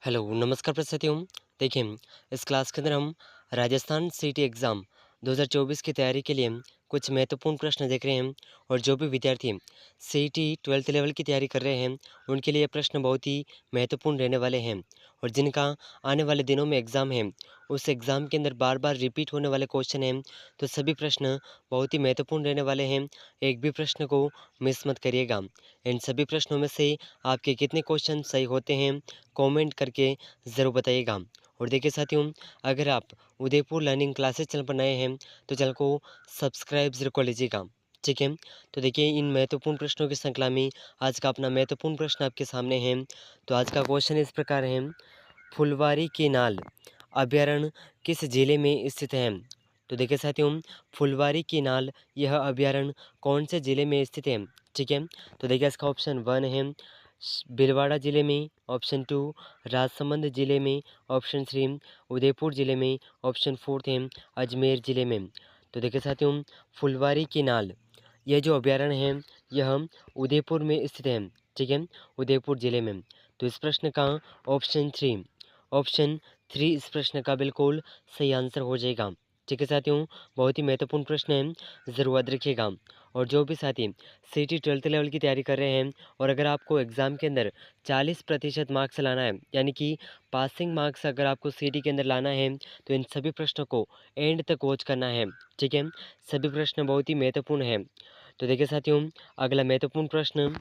Hello, नमस्कार प्रस्तुतियों। देखिए, इस क्लास के अंदर हम राजस्थान सीटी एग्ज़ाम 2024 की तैयारी के लिए कुछ महत्वपूर्ण प्रश्न देख रहे हैं और जो भी विद्यार्थी सीटी 12th लेवल की तैयारी कर रहे हैं, उनके लिए प्रश्न बहुत ही महत्वपूर्ण रहने वाले हैं और जिनका आने वाले दिनों में एग्ज़ाम है, उस एग्ज़ाम के अंदर बार-बार रिपीट होने वाले क्वेश्चन हैं, तो सभी प्रश्न बहुत ही महत्वपूर्ण रहने वाले हैं। एक भी प्रश्न को मिस मत करिएगा। इन सभी प्रश्नों में से आपके कितने क्वेश्चन सही होते हैं, कमेंट करके ज़रूर बताइएगा। और देखिए साथियों, अगर आप उदयपुर लर्निंग क्लासेस चैनल पर नए हैं तो चैनल को सब्सक्राइब ज़रूर कर लीजिएगा। ठीक है, तो देखिए इन महत्वपूर्ण प्रश्नों की श्रृंखला में आज का अपना महत्वपूर्ण प्रश्न आपके सामने है। तो आज का क्वेश्चन इस प्रकार है, फुलवारी की नाल अभयारण्य किस जिले में स्थित है? तो देखिए साथियों, फुलवारी की नाल यह अभयारण्य कौन से जिले में स्थित है? ठीक है, तो देखिए इसका ऑप्शन 1 है भीलवाड़ा जिले में, ऑप्शन 2 राजसमंद जिले में, ऑप्शन 3 उदयपुर जिले में, ऑप्शन 4 है अजमेर जिले में। तो देखिए साथियों, फुलवारी की नाल यह जो अभयारण्य है यह उदयपुर में स्थित है। ठीक है, उदयपुर जिले में। तो इस प्रश्न का ऑप्शन 3 इस प्रश्न का बिल्कुल सही आंसर हो जाएगा। ठीक है साथियों, बहुत ही महत्वपूर्ण प्रश्न है, ज़रूर याद रखिएगा। और जो भी साथी सीटी 12th लेवल की तैयारी कर रहे हैं और अगर आपको एग्ज़ाम के अंदर 40% मार्क्स लाना है, यानी कि पासिंग मार्क्स अगर आपको सीटी के अंदर लाना है, तो इन सभी प्रश्नों को एंड तक वॉच करना है। ठीक है, सभी प्रश्न बहुत ही महत्वपूर्ण हैं। तो देखिए साथियों, अगला महत्वपूर्ण प्रश्न,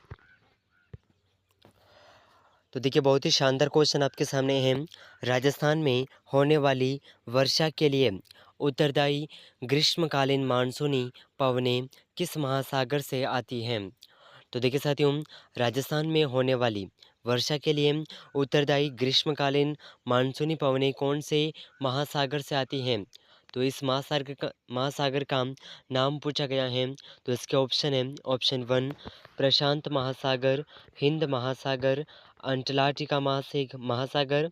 तो देखिए बहुत ही शानदार क्वेश्चन आपके सामने है। राजस्थान में होने वाली वर्षा के लिए उत्तरदायी ग्रीष्मकालीन मानसूनी पवनें किस महासागर से आती हैं? तो देखिए साथियों, राजस्थान में होने वाली वर्षा के लिए उत्तरदायी ग्रीष्मकालीन मानसूनी पवनें कौन से महासागर से आती हैं? तो इस महासागर का नाम पूछा गया है। तो इसके ऑप्शन है, ऑप्शन 1 प्रशांत महासागर, हिंद महासागर, अंटार्कटिका महासागर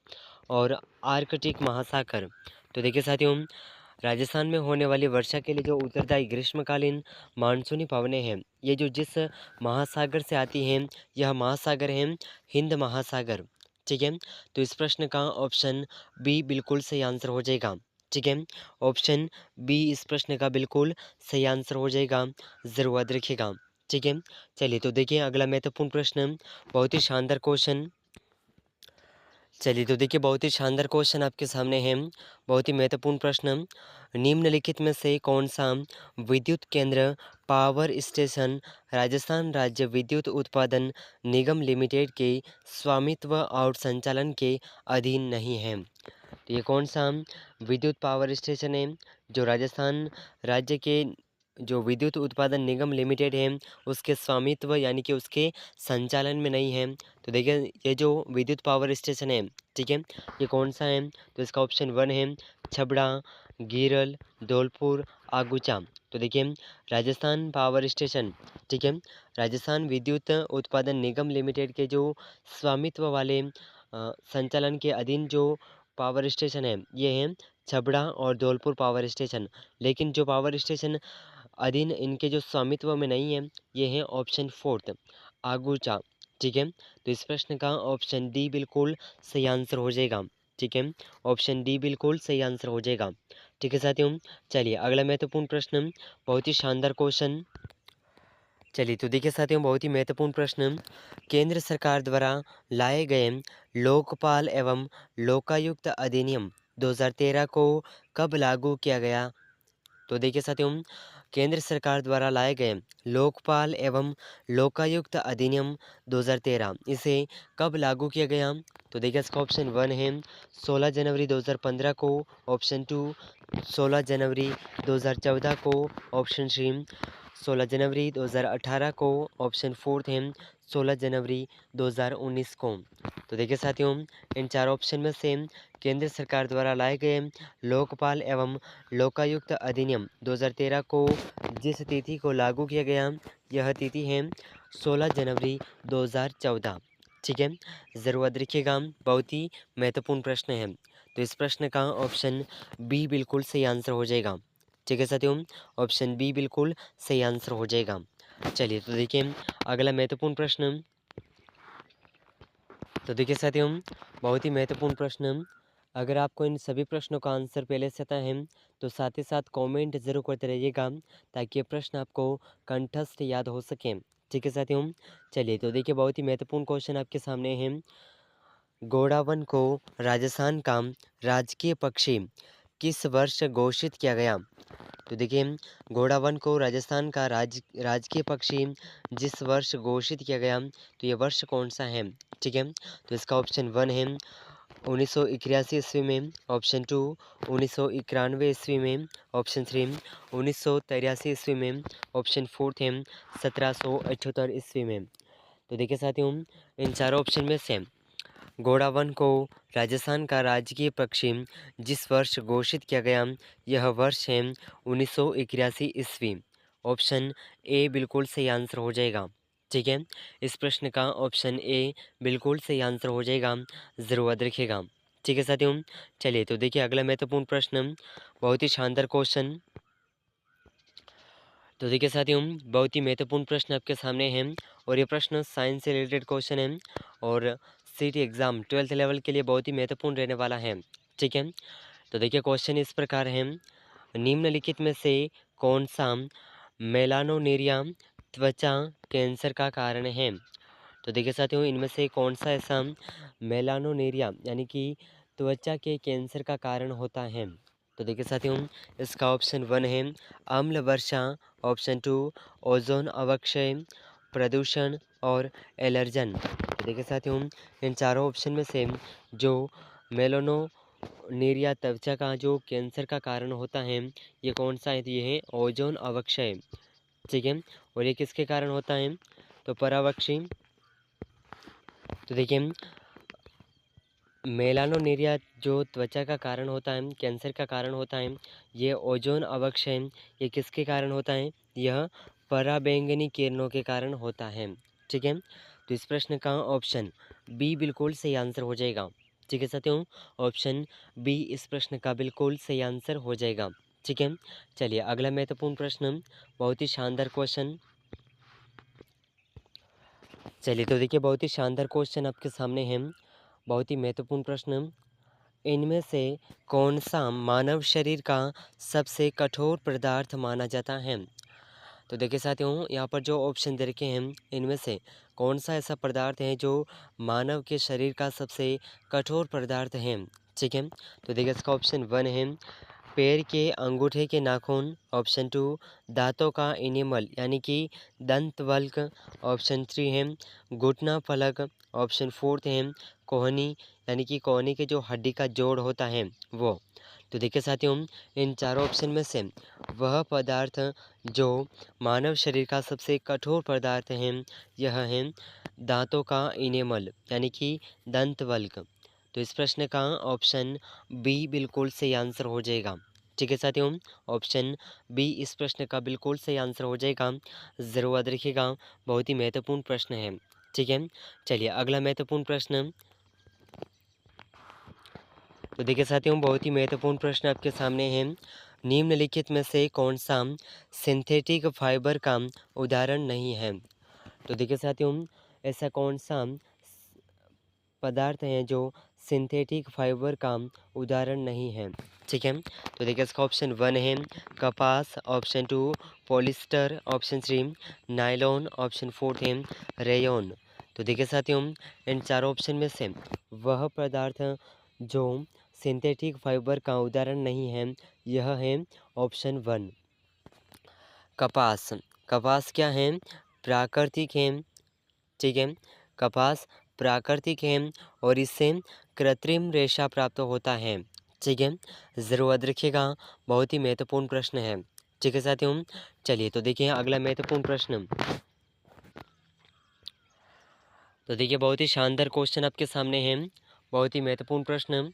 और आर्कटिक महासागर। तो देखिए साथियों, राजस्थान में होने वाली वर्षा के लिए जो उत्तरदायी ग्रीष्मकालीन मानसूनी पवनें हैं, ये जो जिस महासागर से आती हैं, यह महासागर है हिंद महासागर। ठीक है, तो इस प्रश्न का ऑप्शन बी बिल्कुल सही आंसर हो जाएगा। ठीक है, ऑप्शन बी इस प्रश्न का बिल्कुल सही आंसर हो जाएगा, ज़रूर याद रखिएगा। ठीक है, चलिए तो देखिए अगला महत्वपूर्ण प्रश्न, बहुत ही शानदार क्वेश्चन। चलिए तो देखिए बहुत ही शानदार क्वेश्चन आपके सामने है, बहुत ही महत्वपूर्ण प्रश्न। निम्नलिखित में से कौन सा विद्युत केंद्र पावर स्टेशन राजस्थान राज्य विद्युत उत्पादन निगम लिमिटेड के स्वामित्व और संचालन के अधीन नहीं है? तो ये कौन सा विद्युत पावर स्टेशन है जो राजस्थान राज्य के जो विद्युत उत्पादन निगम लिमिटेड है उसके स्वामित्व यानी कि उसके संचालन में नहीं है? तो देखिए ये जो विद्युत पावर स्टेशन है, ठीक है, ये कौन सा है? तो इसका ऑप्शन 1 है छबड़ा, गिरल, धौलपुर, आगुचा। तो देखिए राजस्थान पावर स्टेशन, ठीक है, राजस्थान विद्युत उत्पादन निगम लिमिटेड के जो स्वामित्व वाले संचालन के अधीन जो पावर स्टेशन है ये है छबड़ा और धौलपुर पावर स्टेशन। लेकिन जो पावर स्टेशन अधीन इनके जो स्वामित्व में नहीं है, ये है ऑप्शन 4 आगुचा। ठीक है, तो इस प्रश्न का ऑप्शन डी बिल्कुल सही आंसर हो जाएगा। ठीक है, ऑप्शन डी बिल्कुल सही आंसर हो जाएगा। ठीक है साथियों, चलिए अगला महत्वपूर्ण प्रश्न, बहुत ही शानदार क्वेश्चन। चलिए तो देखिए साथियों बहुत ही महत्वपूर्ण प्रश्न, केंद्र सरकार द्वारा लाए गए लोकपाल एवं लोकायुक्त अधिनियम 2013 को कब लागू किया गया? तो देखिए साथियों, केंद्र सरकार द्वारा लाए गए लोकपाल एवं लोकायुक्त अधिनियम 2013 इसे कब लागू किया गया? तो देखिए इसका ऑप्शन 1 है 16 जनवरी 2015 को, ऑप्शन 2 16 जनवरी 2014 को, ऑप्शन 3 16 जनवरी 2018 को, ऑप्शन 4 है 16 जनवरी 2019 को। तो देखिए साथियों, इन चार ऑप्शन में से केंद्र सरकार द्वारा लाए गए लोकपाल एवं लोकायुक्त अधिनियम 2013 को जिस तिथि को लागू किया गया, यह तिथि है 16 जनवरी 2014। ठीक है, ज़रूर याद रखिएगा, बहुत ही महत्वपूर्ण प्रश्न है। तो इस प्रश्न का ऑप्शन बी बिल्कुल सही आंसर हो जाएगा। ठीक है साथियों, ऑप्शन बी बिल्कुल सही आंसर हो जाएगा। चलिए तो देखिए अगला महत्वपूर्ण प्रश्न, तो देखिए साथियों, बहुत ही महत्वपूर्ण प्रश्न। अगर आपको इन सभी प्रश्नों का आंसर पहले से पता है तो साथ ही साथ कमेंट ज़रूर करते रहिएगा, ताकि ये प्रश्न आपको कंठस्थ याद हो सके। ठीक है साथियों, चलिए तो देखिए बहुत ही महत्वपूर्ण क्वेश्चन आपके सामने है। गोडावन को राजस्थान का राजकीय पक्षी किस वर्ष घोषित किया गया? तो देखिए, घोड़ावन को राजस्थान का राजकीय पक्षी जिस वर्ष घोषित किया गया, तो ये वर्ष कौन सा है? ठीक है, तो इसका ऑप्शन वन है 1981 ईस्वी में, ऑप्शन टू 1991 ईस्वी में, ऑप्शन थ्री 1983 ईस्वी में, ऑप्शन फोर्थ है 1778 ईस्वी में। तो देखिए साथियों, इन चारों ऑप्शन में से घोड़ावन को राजस्थान का राजकीय पक्षी जिस वर्ष घोषित किया गया, यह वर्ष है 1981 ईस्वी। ऑप्शन ए बिल्कुल सही आंसर हो जाएगा। ठीक है, इस प्रश्न का ऑप्शन ए बिल्कुल सही आंसर हो जाएगा, ज़रूर याद रखिएगा। ठीक है साथियों, चलिए तो देखिए अगला महत्वपूर्ण प्रश्न, बहुत ही शानदार क्वेश्चन। तो देखिए साथियों, बहुत ही महत्वपूर्ण प्रश्न आपके सामने है, और ये प्रश्न साइंस से रिलेटेड क्वेश्चन है, और सीटी एग्ज़ाम 12th लेवल के लिए बहुत ही महत्वपूर्ण रहने वाला है। ठीक है, तो देखिए क्वेश्चन इस प्रकार है। निम्नलिखित में से कौन सा मेलानोनेरिया त्वचा कैंसर का कारण है? तो देखिए साथियों, इनमें से कौन सा ऐसा मेलानोनेरिया यानी कि त्वचा के कैंसर का कारण होता है? तो देखिए साथियों, इसका ऑप्शन वन है अम्ल वर्षा, ऑप्शन टू ओजोन अवक्षय, प्रदूषण और एलर्जन। तो देखिए साथियों, इन चारों ऑप्शन में से जो मेलानोनेरिया त्वचा का जो कैंसर का कारण होता है, ये कौन सा है? तो ये है ओजोन अवक्षय। ठीक है, और ये किसके कारण होता है? तो परावक्षी। तो देखिए, मेलानोनेरिया जो त्वचा का कारण होता है, कैंसर का कारण होता है, ये ओजोन अवक्षय, ये किसके कारण होता है? यह पराबैंगनी किरणों के कारण होता है। ठीक है, तो इस प्रश्न का ऑप्शन बी बिल्कुल सही आंसर हो जाएगा। ठीक है साथियों, ऑप्शन बी इस प्रश्न का बिल्कुल सही आंसर हो जाएगा। ठीक है, चलिए अगला महत्वपूर्ण प्रश्न, बहुत ही शानदार क्वेश्चन। चलिए तो देखिए बहुत ही शानदार क्वेश्चन आपके सामने है, बहुत ही महत्वपूर्ण प्रश्न। इनमें से कौन सा मानव शरीर का सबसे कठोर पदार्थ माना जाता है? तो देखिए साथियों, यहाँ पर जो ऑप्शन दे रखे हैं, इनमें से कौन सा ऐसा पदार्थ है जो मानव के शरीर का सबसे कठोर पदार्थ है? ठीक है, तो देखिए इसका ऑप्शन वन है पैर के अंगूठे के नाखून, ऑप्शन टू दांतों का इनेमल यानी कि दंतवल्क, ऑप्शन थ्री है घुटना फलक, ऑप्शन फोर्थ है कोहनी यानी कि कोहनी के जो हड्डी का जोड़ होता है वो। तो देखिए साथियों, इन चारों ऑप्शन में से वह पदार्थ जो मानव शरीर का सबसे कठोर पदार्थ है, यह है दांतों का इनेमल यानी कि दंतवल्क। तो इस प्रश्न का ऑप्शन बी बिल्कुल सही आंसर हो जाएगा। ठीक है साथियों, ऑप्शन बी इस प्रश्न का बिल्कुल सही आंसर हो जाएगा, ज़रूर याद रखिएगा, बहुत ही महत्वपूर्ण प्रश्न है। ठीक है, चलिए अगला महत्वपूर्ण प्रश्न। तो देखिए साथियों, बहुत ही महत्वपूर्ण प्रश्न आपके सामने है। निम्नलिखित में से कौन सा सिंथेटिक फाइबर का उदाहरण नहीं है? तो देखिए साथियों, ऐसा कौन सा पदार्थ हैं जो सिंथेटिक फाइबर का उदाहरण नहीं है? ठीक है, तो देखिए इसका ऑप्शन वन है कपास, option two polyester, option three nylon, option fourth है रेयॉन। तो देखिए साथियों, इन चारों ऑप्शन में से वह पदार्थ जो सिंथेटिक फाइबर का उदाहरण नहीं है, यह है ऑप्शन वन कपास। कपास क्या है? प्राकृतिक है। ठीक है, कपास प्राकृतिक है और इससे कृत्रिम रेशा प्राप्त होता है। ठीक है, ज़रूर याद रखिएगा, बहुत ही महत्वपूर्ण प्रश्न है। ठीक है साथियों, चलिए तो देखिए अगला महत्वपूर्ण प्रश्न। तो देखिए बहुत ही शानदार क्वेश्चन आपके सामने है, बहुत ही महत्वपूर्ण प्रश्न।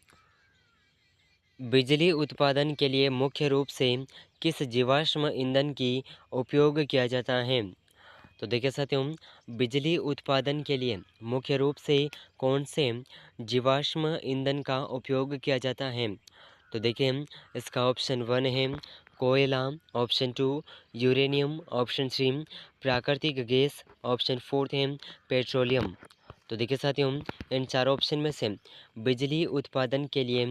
बिजली उत्पादन के लिए मुख्य रूप से किस जीवाश्म ईंधन की उपयोग किया जाता है? तो देखिए साथियों, बिजली उत्पादन के लिए मुख्य रूप से कौन से जीवाश्म ईंधन का उपयोग किया जाता है? तो देखिए इसका ऑप्शन वन है कोयला, option two uranium, option three प्राकृतिक गैस, ऑप्शन फोर्थ है पेट्रोलियम। तो देखिए साथियों, इन चारों ऑप्शन में से बिजली उत्पादन के लिए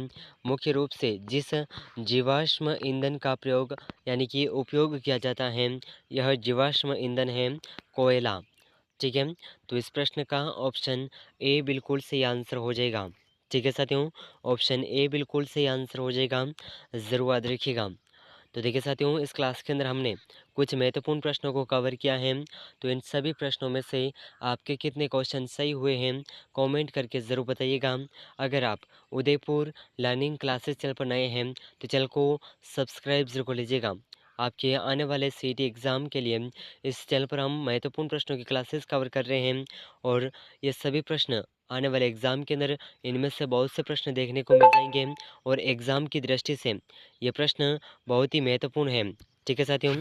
मुख्य रूप से जिस जीवाश्म ईंधन का प्रयोग यानी कि उपयोग किया जाता है, यह जीवाश्म ईंधन है कोयला। ठीक है, तो इस प्रश्न का ऑप्शन ए बिल्कुल सही आंसर हो जाएगा। ठीक है साथियों, ऑप्शन ए बिल्कुल सही आंसर हो जाएगा, ज़रूर याद रखिएगा। तो देखिए साथियों, इस क्लास के अंदर हमने कुछ महत्वपूर्ण प्रश्नों को कवर किया है। तो इन सभी प्रश्नों में से आपके कितने क्वेश्चन सही हुए हैं, कमेंट करके ज़रूर बताइएगा। अगर आप उदयपुर लर्निंग क्लासेस चैनल पर नए हैं तो चैनल को सब्सक्राइब ज़रूर कर लीजिएगा। आपके आने वाले सीटी एग्ज़ाम के लिए इस चैनल पर हम महत्वपूर्ण प्रश्नों की क्लासेस कवर कर रहे हैं, और ये सभी प्रश्न आने वाले एग्ज़ाम के अंदर इनमें से बहुत से प्रश्न देखने को मिल जाएंगे, और एग्ज़ाम की दृष्टि से ये प्रश्न बहुत ही महत्वपूर्ण है। ठीक है साथियों,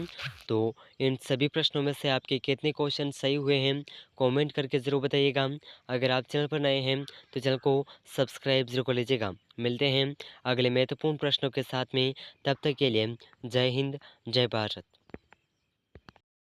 तो इन सभी प्रश्नों में से आपके कितने क्वेश्चन सही हुए हैं, कमेंट करके ज़रूर बताइएगा। अगर आप चैनल पर नए हैं तो चैनल को सब्सक्राइब ज़रूर कर लीजिएगा। मिलते हैं अगले महत्वपूर्ण प्रश्नों के साथ में, तब तक के लिए जय हिंद, जय भारत।